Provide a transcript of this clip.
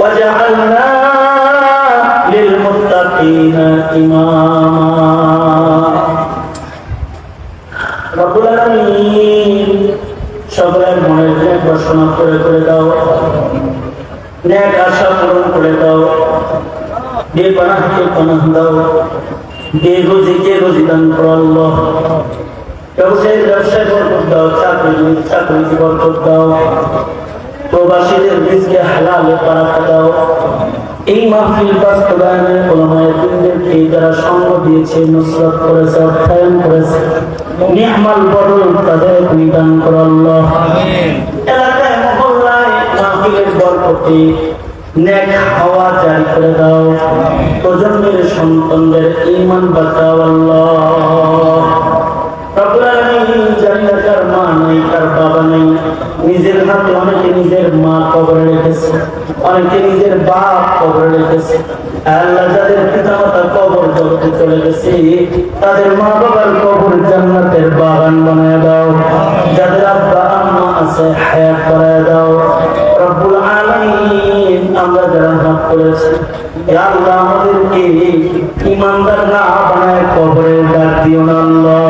وجعلنا للمتقين إماما رب العالمين সকলের মনের ন্যাক বাসনা করে দাও, ন্যাক আশা পূরণ করে দাও, বেপনাহকে পানাহ দাও, বেরোজিকে রোজি দান করো আল্লাহ। ব্যবসায় বরকত দাও, চাকরিতে বরকত দাও, প্রবাসীদের রিজকে হালালে বারাকা দাও। এই মাহফিল বাস্তবায়নে উলামায়ে দ্বীনদেরকে যারা সঙ্গ দিয়েছে, নুসরত করেছে, অর্থায়ন করেছে, নি'মাল বদল তাদের তুমি দান করো আল্লাহ। এলাকায় মহল্লায় মাহফিলের বরকতে নেক হাওয়া জারি করে দাও, প্রজন্মের সন্তানদের ঈমান বাঁচাও আল্লাহ। রব্বুল আলামিন, জানি না কার মা নেই, কার বাবা নেই, নিজের হাতে অনেকে নিজের মা কবরে রেখেছে, অনেকে নিজের বাপ কবরে রেখেছে। আল্লাহ, যাদের পিতামাতা কবর জগতে চলে গেছে, তাদের মা বাবার কবর জান্নাতের বাগান বানায় দাও। যাদের আব্বা আম্মা আছে, হায়াত বাড়ায় দাও। রব্বুল আলামিন, আমরা যারা হাত করেছি, ইয়া আল্লাহ, আমাদেরকে ঈমানদার না বানায় কবরে ডাক দিও না আল্লাহ।